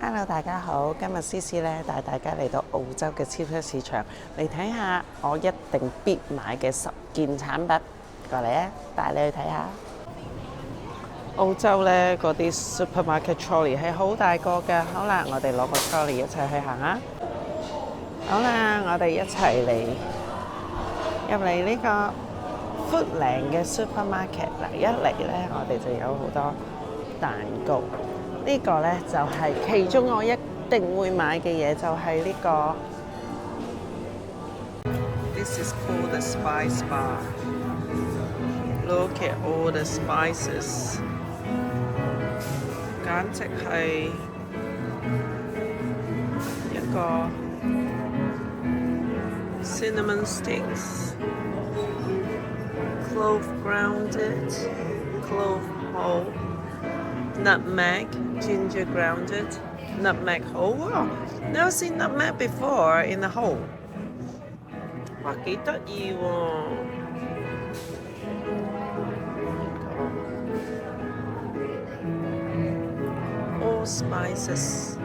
Hello，大家好，今日詩詩咧帶大家嚟到澳洲嘅超級市場嚟睇下我一定必買嘅10件產品，過嚟啊，帶你去睇下。澳洲咧嗰啲 supermarket trolley 係好大個㗎，好啦，我哋攞個 trolley 一齊去行啊！好啦，我哋一齊入嚟呢個Foodland嘅 supermarket 嗱，一嚟咧我哋就有好多蛋糕。呢個呢就係其中我一定會買嘅嘢，就係呢個。This is called the spice bar. Look at all the spices. 簡直係一個 cinnamon sticks, clove grounded, clove whole.Nutmeg, ginger grounded, nutmeg whole. Wow, never seen nutmeg before in the whole. 哇，幾得意喎！All spices.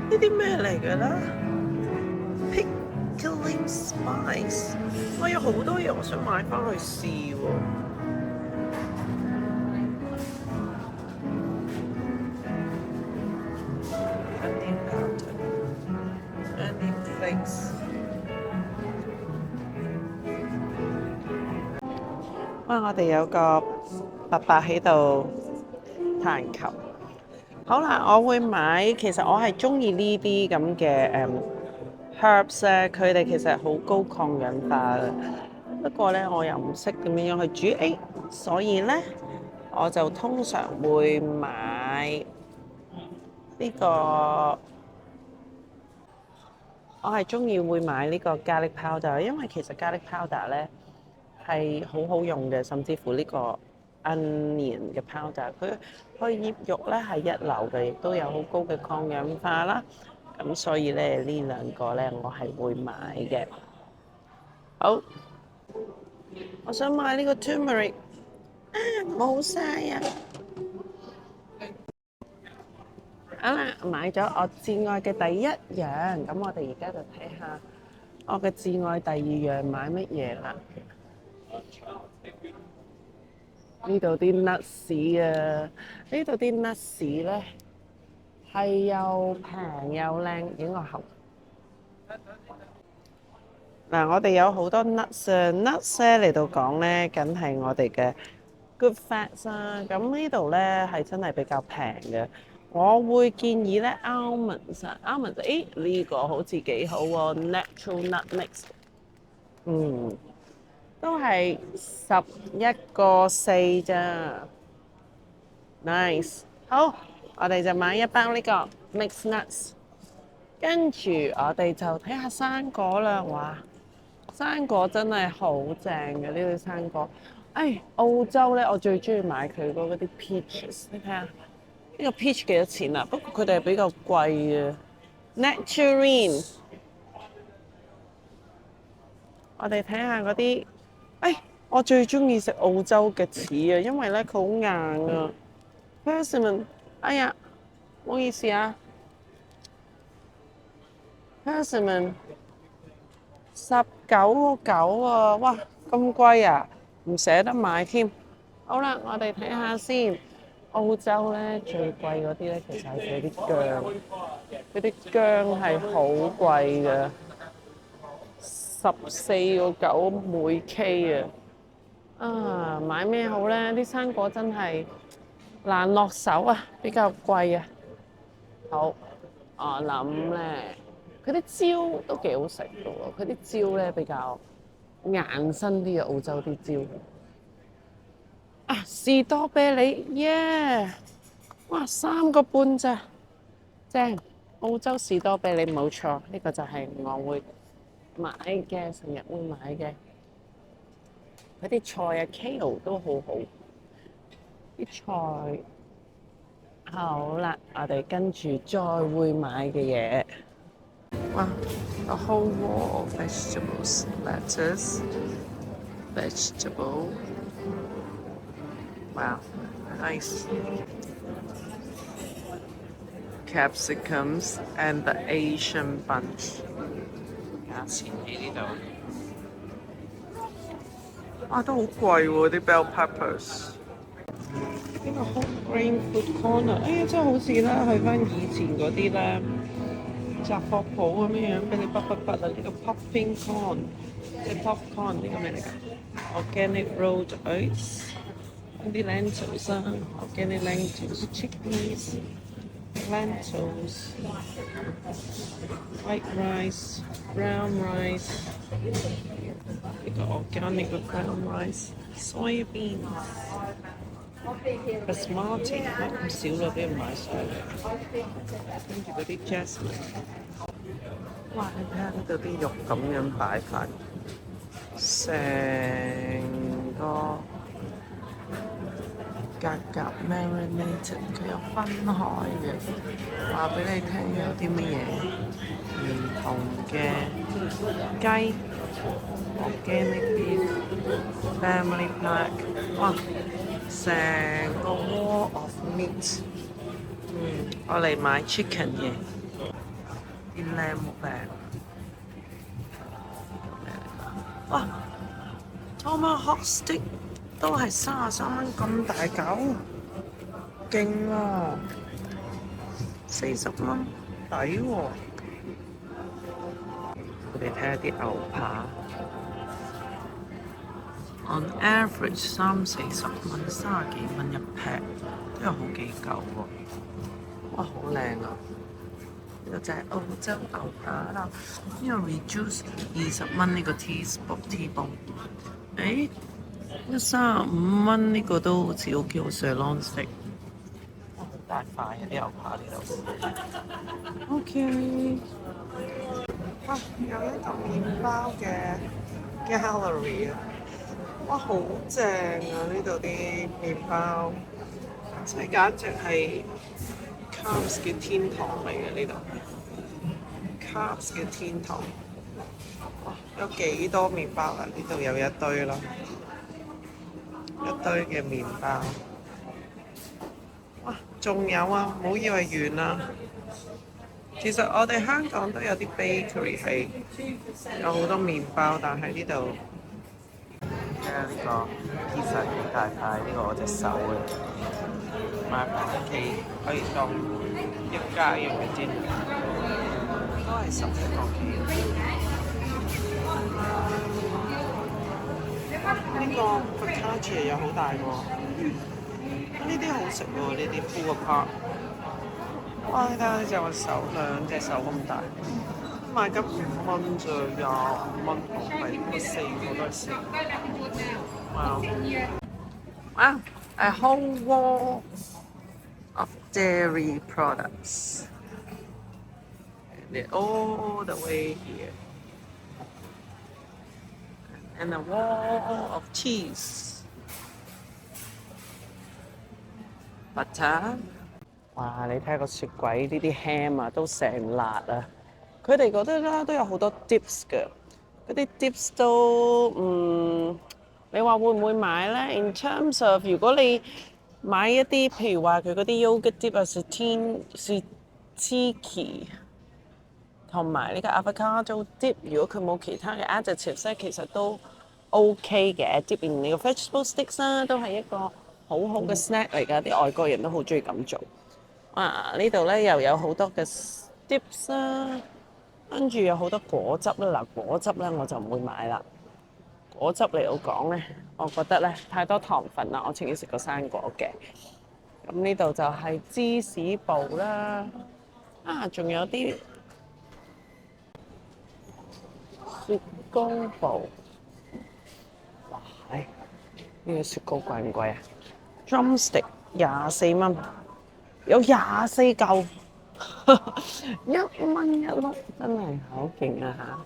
呢啲咩嚟㗎啦？Pickling spice， 我有好多嘢我想買翻去試喎。Onion powder, onion flakes。哇！我哋有個伯伯喺度彈琴。好啦，我會買，其實我係中意呢啲咁嘅herbs 咧，佢哋其實好高抗氧化嘅。不過咧，我又唔識點樣去煮，所以咧我就通常會買呢個，我係中意會買呢個 garlic powder，因為其實 garlic powder 咧係好好用嘅，甚至乎呢個 onion 嘅 powder，佢去醃肉咧係一流嘅，亦都有好高嘅抗氧化啦。咁所以咧呢兩個咧我係會買嘅。好，我想買呢個 turmeric 啊，冇晒啊！好啦，買咗我至愛嘅第一樣，咁我哋而家就睇下我嘅至愛第二樣買乜嘢啦。呢度啲 nuts 啊，呢度啲 nuts 咧係又平又靚，影個盒。嗱，我哋有好多 nuts 啊，nuts 咧嚟到講咧，梗係我哋嘅 good fats 啦。咁呢度咧係真係比較平嘅。我會建議咧 almonds，almonds，呢個好似幾好喎，natural nut mix，都係11.4咋 ，nice。好，我哋就買一包呢個 mix nuts，跟住我哋就睇下生果啦。哇，生果真係好正嘅呢啲生果。澳洲咧，我最中意買佢嗰啲 peaches，你睇下呢個 peach 幾多錢啊？不過佢哋係比較貴嘅 nectarine。我哋睇下嗰啲，我最中意食澳洲嘅柿啊，因為咧佢好硬啊。Persimmon，哎呀，唔好意思啊。Persimmon 19.9啊，哇，咁貴啊，唔捨得買添。好啦，我哋睇下先。澳洲咧最貴嗰啲咧，其實係嗰啲薑，嗰啲薑係好貴嘅，14.9每 K 啊！買咩好咧？啲生果真係難落手啊，比較貴啊。好，我諗咧，佢啲蕉都幾好食嘅喎。佢啲蕉咧比較硬身啲嘅，澳洲啲蕉。士多啤梨，耶！哇，3個半咋，正！澳洲士多啤梨冇錯，呢個就係我會買嘅，成日會買嘅。佢啲菜啊，kale 都好好，啲菜。好啦，我哋跟住再會買嘅嘢。哇！A whole wall of vegetables, lettuce, vegetable. Wow, nice. Capsicums and the Asian bunch. 價錢喺呢度。啊，都好貴喎啲 bell peppers。呢個 whole grain food corner，哎呀，真係好似咧去翻以前嗰啲咧雜貨鋪咁樣樣，俾你筆啊！呢個 popping corn，即係 popcorn 呢個咩嚟㗎？Organic rolled oats，啲 lentils 啊，organic lentils、chickpeas、lentils、white rice、brown rice，呢個 organic 嘅 brown rice、soybeans。Basmati 咁少啦，俾人買晒啦。跟住嗰啲 jasmine，哇！你睇下呢度啲肉咁樣擺法，成個格 marinated， 佢有分開嘅，話俾你聽有啲乜嘢唔同嘅雞 organic beef、family pack， 哇！成個 wall of meat， 我嚟買 chicken 嘅，啲 lamb 餅，哇 ！Tomahawk steak 都係33蚊咁大嚿，勁喎，40蚊，抵喎！我哋睇下啲牛扒。On average 30-40蚊，30幾蚊一劈，都有好幾嚿喎。哇，好靚啊！呢個就係澳洲牛扒啦。呢個 reduce 20蚊呢個 T-bone， 誒，呢35蚊呢個都好似好叫 sirloin steak。哇，好大塊啊啲牛扒呢度。OK。哇，有一個麵包嘅 gallery 啊！哇，好正啊！呢度啲麵包，真係簡直係 carbs 嘅天堂嚟嘅呢度 ，carbs 嘅天堂。哇，有幾多麵包啊？呢度有一堆啦，一堆嘅麵包。哇，仲有啊！唔好以為完啦。其實我哋香港都有啲 bakery 係有好多麵包，但係呢度。睇下呢個 pizza 幾大塊，呢個我隻手嘅，買翻屋企可以當一家用嘅煎，都係11個幾。呢個 focaccia 又好大喎，呢啲好食喎，呢啲 pull apart。哇！你睇下呢隻我手兩隻手咁大。賣緊5蚊咋，25蚊港幣，呢4個都係4。Wow, a whole wall of dairy products. And they're all the way here. And a wall of cheese. Butter. 哇！你睇下個雪櫃呢啲 ham 啊，都成辣啊！佢哋嗰度咧都有好多 dips 嘅，嗰啲 dips 都你話會唔會買咧 ？In terms of 如果你買一啲譬如話佢嗰啲 yogurt dip 啊 ，tzatziki 同埋呢個 avocado dip， 如果佢冇其他嘅 additives 咧，其實都 OK 嘅。dip in 你個 vegetable sticks 啦，都係一個好好嘅 snack 嚟㗎，啲外國人都好中意咁做。啊，呢度咧又有好多嘅 dips 啦。跟住有好多果汁啦，嗱果汁咧我就唔會買啦。果汁嚟到講咧，我覺得咧太多糖分啦，我情願食個生果嘅。咁呢度就係芝士部啦，啊仲有啲雪糕部，哇係呢個雪糕貴唔貴啊 ？Drumstick 24蚊，有24嚿。1蚊一粒，真係好勁啊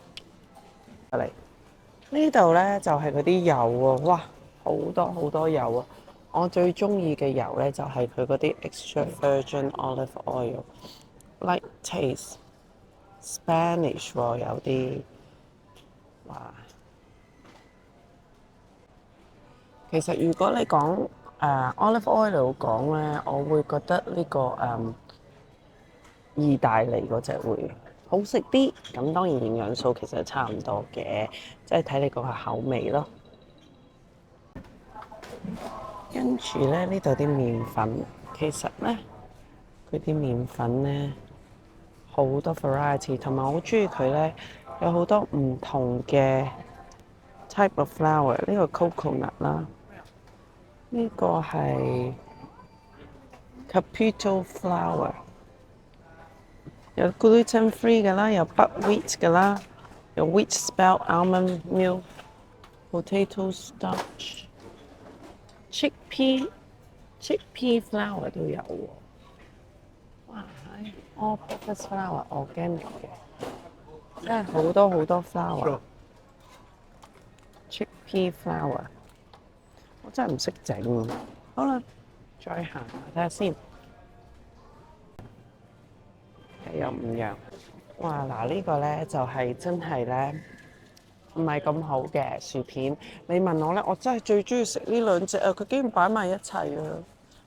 嚇！嚟呢度咧就係嗰啲油喎，哇，好多好多油啊！我最中意嘅油咧就係佢嗰啲 extra virgin olive oil，light taste， Spanish 喎，有啲哇。其實如果你講olive oil 講咧，我會覺得呢、個意大利嗰隻會好食啲。咁當然營養素其實差唔多嘅，即係睇你個口味咯。跟住咧，呢度啲麵粉，其實咧佢啲麵粉咧好多 variety，同埋我好中意佢咧有好多唔同嘅 type of flour。呢個 coconut 啦，呢個係 Capito flour，有 gluten free 嘅啦，有 buckwheat 嘅啦，有 wheat spelt almond milk、potato starch、chickpea flour 都有喎。哇，係 all-purpose flour organic 嘅，真係好多好多 flour。chickpea flour，我真係唔識整。好啦，再行下睇下先。有五樣。哇！嗱，呢個咧就係真係咧唔係咁好嘅薯片。你問我咧，我真係最中意食呢兩隻啊！佢竟然擺埋一齊啊！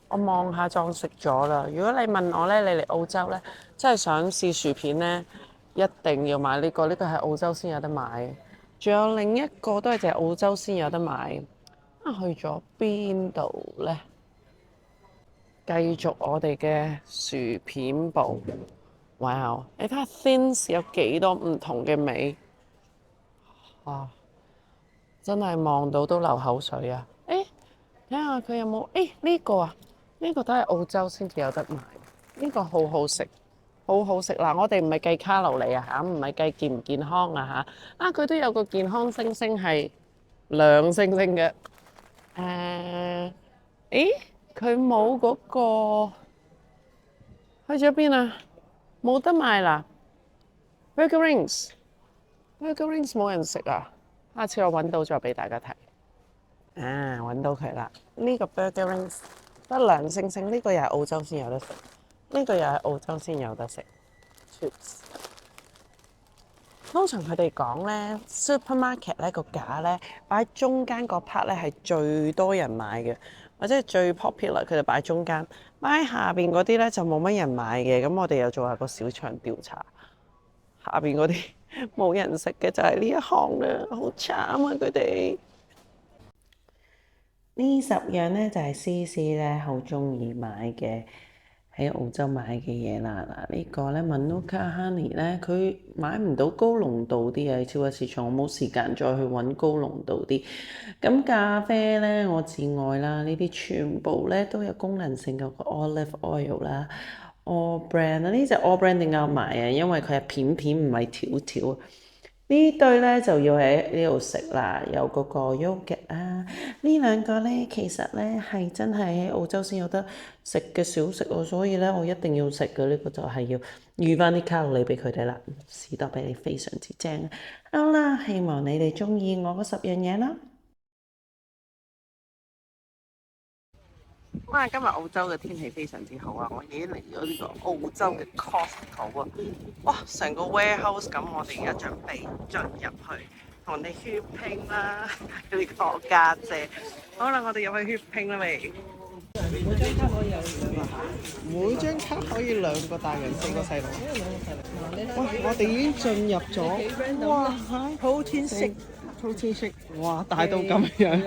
我望下當食咗啦。如果你問我咧，你嚟澳洲咧，真係想試薯片咧，一定要買呢個。呢個係澳洲先有得買。仲有另一個都係淨係澳洲先有得買。去咗邊度咧？繼續我哋嘅薯片部。哇！你睇下 Thins 有幾多唔同嘅味啊！真係望到都流口水啊！睇下佢有冇呢個啊？呢個都係澳洲先至有得賣。呢個好好食，好好食嗱！我哋唔係計卡路里啊嚇，唔係計健唔健康啊嚇。佢都有個健康星星係兩星星嘅。佢冇嗰個去咗邊啊？冇得賣啦 ！Burger Rings，Burger Rings 冇人食啊！下次我揾到再俾大家睇。揾到佢啦！呢個 Burger Rings 得兩星星，呢個又係澳洲先有得食，呢個又係澳洲先有得食。通常佢哋講咧，supermarket 咧個架咧擺中間嗰 part 咧係最多人買嘅，或者係最 popular，佢就擺中間。擺喺下邊嗰啲咧就冇乜人買嘅。咁我哋又做下個小場調查，下邊嗰啲冇人食嘅就係呢一行啦，好慘啊佢哋。呢10樣咧就係 CC 咧好中意買嘅。喺澳洲買嘅嘢啦，嗱呢個咧 Manuka Honey 咧，佢買唔到高濃度啲啊，超級市場我冇時間再去揾高濃度啲。咁咖啡咧，我至愛啦，呢啲全部咧都有功能性嘅 olive oil 啦，All Brand 啊，呢隻 All Brand 點解買啊？因為佢係片片唔係條條。呢堆咧就要喺呢度食啦，有嗰個 yogurt 啊，呢兩個咧其實咧係真係喺澳洲先有得食嘅小食喎，所以咧我一定要食嘅呢個就係要預翻啲卡路里俾佢哋啦，士多啤梨非常之正。好啦，希望你哋中意我嗰10樣嘢啦。哇！今日澳洲嘅天氣非常之好啊！我已經嚟咗呢個澳洲嘅 Costco 啊！哇，成個 warehouse 咁，我哋而家準備進入去同你血拼啦！呢個家姐，好啦，我哋入去血拼啦未？每張卡可以有2個，每張卡可以2個大人4個細路。哇！我哋已經進入咗，哇嚇！好天色。Protein shake，哇，大到咁樣，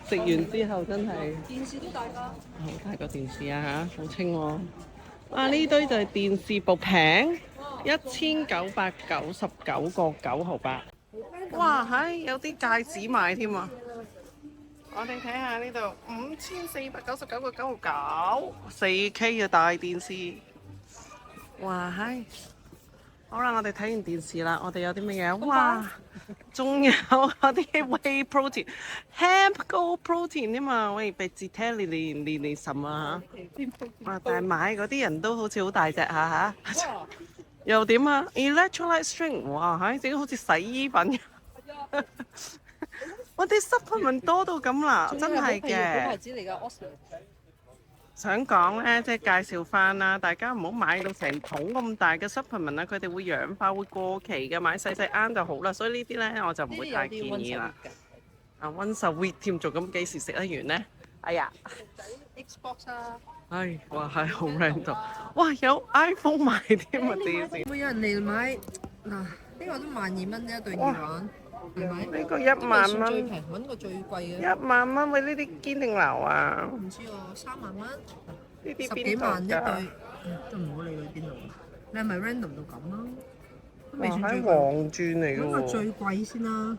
食完之後真係電視都大㗎，好大個電視啊嚇，好清喎。呢堆就係電視部平，1999個9毫8。哇，有啲戒指賣添啊！我哋睇下呢度5499個9毫9 ，4K 嘅大電視。哇，好啦，我哋睇完電視啦，我哋有啲乜嘢？哇，仲有嗰啲 whey protein、hemp gold protein 添嘛，喂，被截聽連什啊哇！但係買嗰啲人都好似好大隻下嚇，又點啊 ？Electrolyte string， 哇，整到好似洗衣品我啲 supplement 多到咁啦，真係嘅。想講咧，即係介紹翻啦，大家唔好買到成桶咁大嘅 supplement 啊，佢哋會氧化會過期嘅，買細細啱就好啦。所以呢啲咧我就唔會太建議啦。啊，once a week添，仲咁幾時食得完咧？哎呀 Xbox 啊！唉，哇係好 random，哇有 iPhone 賣添啊！啲先，會有人嚟買嗱，呢個都12,000一對耳環，係咪？呢個1萬最蚊，平揾個最貴嘅。1萬蚊，喂呢啲堅定流啊！唔知喎，3萬蚊，呢啲十幾邊萬一對，度㗎？都唔好理佢邊度。你係咪 random 到咁啊？都未哇，喺算最貴。黃鑽嚟㗎揾個喎！最貴先啦。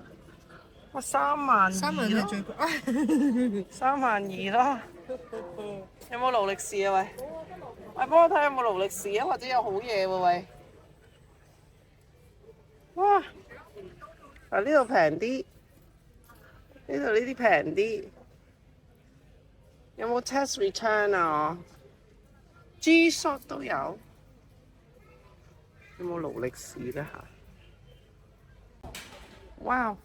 哇3萬2 3萬係最咯，貴。3萬2啦。有冇勞力士啊？喂，喂，幫我睇有冇勞力士啊，或者有好嘢喎？喂，哇！啊呢度平啲，呢度呢啲平啲。有冇 test return 啊？G-Shock 都有。有冇勞力士咧嚇？哇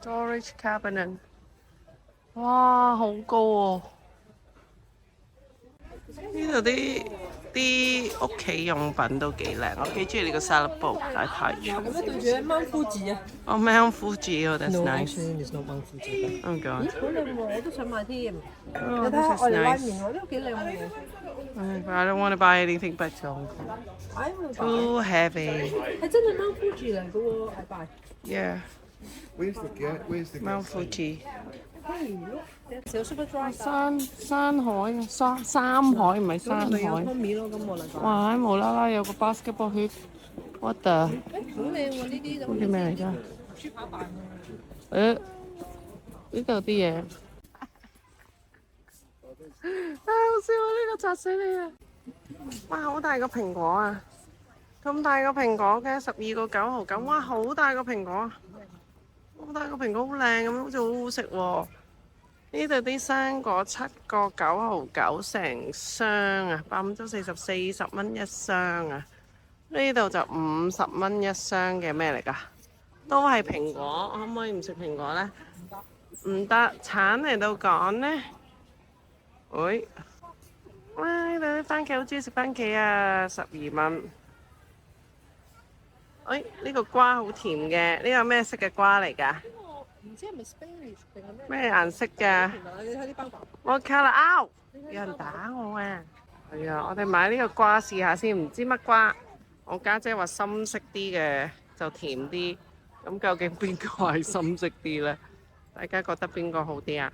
！Storage cabinet，哇，好高喎！呢度啲屋企用品都幾靚，我幾中意你個 salad bowl，但係太長。咁樣對住Mount Fuji啊哦，Mount Fuji，哦，that's nice。？Actually, it's not Mount Fuji。Oh God。咦，好靚喎！我都想買添。Oh, 你睇下 this is 我哋拉 nice。麵喎，呢個幾靚喎。I don't want to buy anything but Hong Kong。哎，我 Too heavy。係真係 Mount Fuji 嚟嘅喎，係拜。Yeah。 Where's the get? Where's the Mount Fuji。小 Superdry 山海啊，三海唔係山咪有海。 Tommy 咯，今個禮拜。哇！無啦啦有個 basketball hoop，what the？好靚喎呢啲，嗰啲咩嚟㗎？豬扒飯呢度啲嘢。好笑啊！呢個砸死你啊！哇，好大個蘋果啊！咁大個蘋果嘅12.9 毫9，哇，好大個蘋果啊！好大個蘋果好靚咁，好似好好食喎。呢度啲生果7.9 毫9成箱啊，40蚊一箱啊。呢度就50蚊一箱嘅咩嚟㗎？都係蘋果，可唔可以唔食蘋果呢？唔得，橙嚟到講呢。喂，哇！呢度啲番茄好中意食番茄啊，12蚊。哎，呢個瓜好甜嘅，呢個咩色嘅瓜嚟㗎？唔知係咪 Spanish 定係咩？咩顏色㗎？你睇啲包包。我卡啦拗，有人打我啊！係啊，我哋買呢個瓜試下先，唔知乜瓜。我家姐話深色啲嘅就甜啲，咁究竟邊個係深色啲呢？大家覺得邊個好啲啊？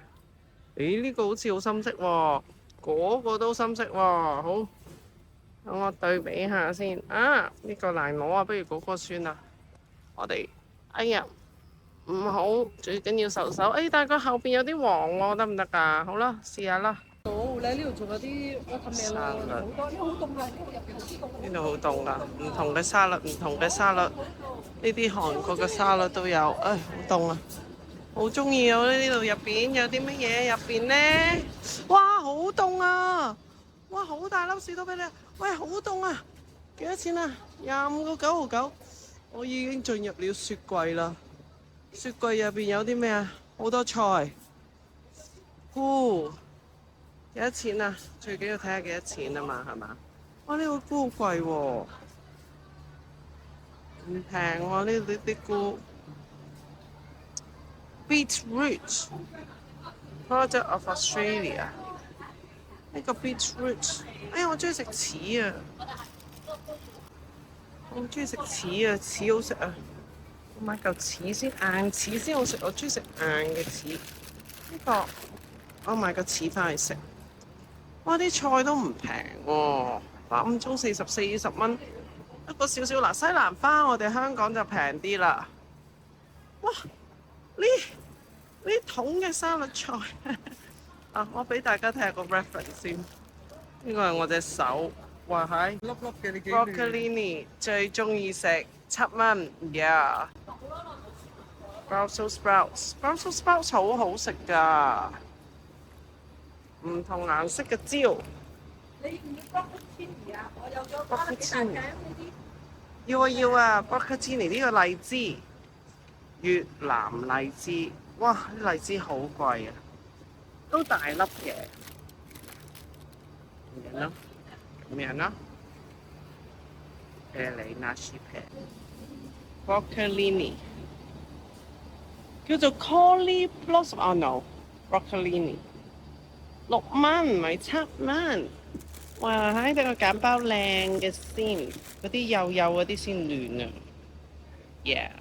誒，呢個好似好深色喎，嗰個都深色喎。好，等我對比下先。啊，呢個難攞啊，不如嗰個算啦。我哋，哎呀，唔好，最緊要手手。誒，但係佢後邊有啲黃喎，得唔得㗎？好啦，試下啦。好，你呢度仲有啲 watermelon 好多，呢個好凍㗎，呢個入邊好凍。呢度好凍㗎，唔同嘅沙律，唔同嘅沙律，呢啲韓國嘅沙律都有。唉，好凍啊！好中意啊！呢度入邊有啲乜嘢？入邊呢？哇，好凍啊！哇，好大粒士多啤梨啊！喂，好凍啊！幾多錢啊？25.9 毫9。我已經進入了雪櫃啦。雪櫃入邊有啲咩啊？好多菜。菇幾多錢啊？最緊要睇下幾多錢啊嘛，係嘛？哇！呢個菇好貴喎，唔平喎呢啲菇。Beetroot product of Australia。呢個 beetroot，哎呀，我中意食柿啊！我中意食柿啊，柿好食啊！我買嚿柿先，硬柿先好食。我中意食硬嘅柿。呢個我買個柿翻去食。哇！啲菜都唔平喎，8盅40蚊，一個少少嗱。西蘭花我哋香港就平啲啦。哇！呢桶嘅沙律菜啊，我俾大家睇下個 reference 先。呢個係我隻手，哇係粒粒嘅你幾 broccolini 最中意食7蚊 ，yeah。Brussels sprouts，Brussels sprouts 好好食㗎，唔同顏色嘅椒。你要唔要 broccolini 啊？我有咗包得幾大間呢啲？要啊要啊 broccolini 呢個荔枝，越南荔枝，哇！啲荔枝好貴啊！都大粒嘅，咁樣咯，咁樣咯。啤梨 nasi pear，broccolini 叫做 cauliflower 哦 no broccolini 6蚊唔係7蚊。哇！喺等我揀包靚嘅先，嗰啲幼幼嗰啲先嫩啊。Yeah。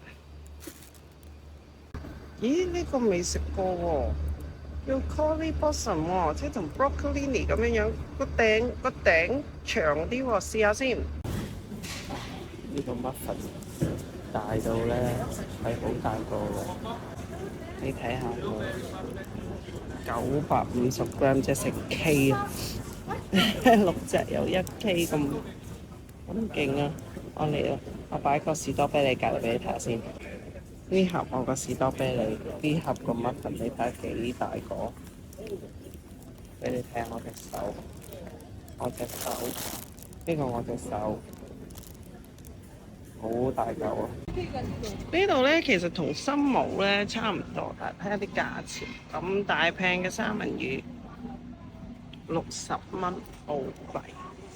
咦？呢個未食過喎，叫 cauliflower 喎，即係同 broccolini 咁樣樣，個頂長啲喎，試下先。呢個muffin大到咧係好大個嘅，你睇下950 gram 即係成 K 啊，6隻有1 K 咁勁啊！我嚟啦，我擺個士多啤梨隔離俾你睇下先。呢盒我個士多啤梨，呢盒個 muffin 你睇下幾大個，俾你睇下我隻手，呢個我隻手。好大嚿啊！呢度咧其實同新毛咧差唔多，但係睇下啲價錢。咁大片嘅三文魚60蚊澳幣，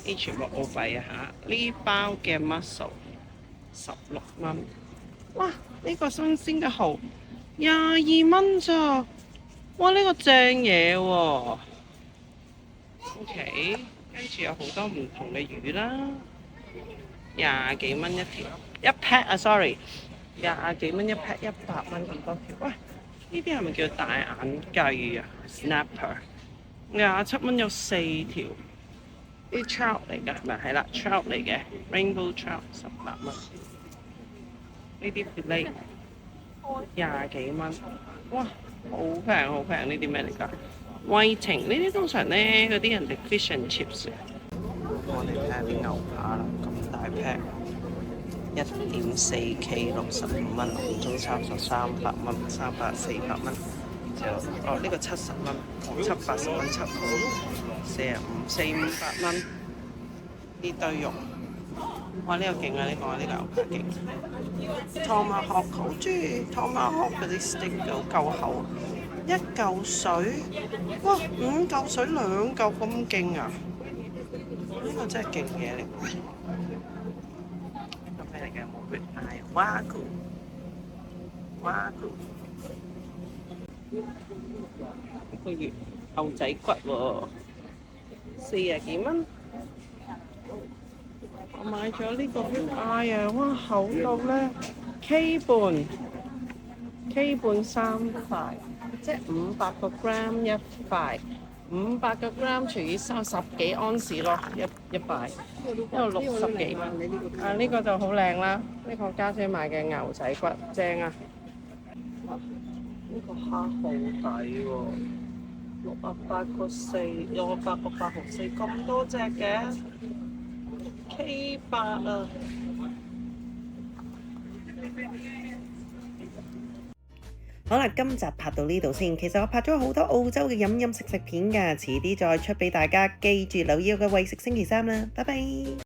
呢全部澳幣啊嚇！呢包嘅 mussel 16蚊。哇！呢個新鮮嘅蠔22蚊咋？哇！呢個正嘢喎。OK， 跟住有好多唔同嘅魚啦。20幾蚊一條，一 pack 啊 ，sorry， 20幾蚊一 pack， 100蚊咁多條。喂，呢啲係咪叫大眼雞啊 ？Snapper， 27蚊有4條，啲 trout 嚟㗎，係咪？係啦 ，trout 嚟嘅 ，rainbow trout 18蚊。呢啲 fillet 20幾蚊，哇，好平好平！呢啲咩嚟㗎？惠庭呢啲通常咧嗰啲人哋 fish and chips。我哋睇下啲牛扒啦，咁大 pack 1.4 K 65蚊，澳洲300蚊，400蚊。就呢個70蚊，780蚊7個，45、400蚊。呢堆肉，哇！呢個勁啊！呢個牛扒勁。Tomahawk 好中意 Tomahawk 嗰啲 steak 都夠厚，1嚿水，哇！5嚿水2嚿咁勁啊！呢個真係勁嘢嚟，咁咩嚟嘅？冇血嗌，Wagyu，呢個月牛仔骨喎，40幾蚊。我買咗呢個血嗌啊，哇厚到咧 K 半3塊，即係500個 gram 一塊。500個 gram 除以10幾盎司咯，一塊，呢度60幾蚊。啊，呢個就好靚啦，呢個家姐買嘅牛仔骨，正啊！呢個蝦好抵喎，68個4，68個8毫4，咁多隻嘅 K8啊！好啦，今集拍到呢度先。其實我拍咗好多澳洲嘅飲食片㗎，遲啲再出俾大家。記住留意我嘅餵食星期3啦，拜拜。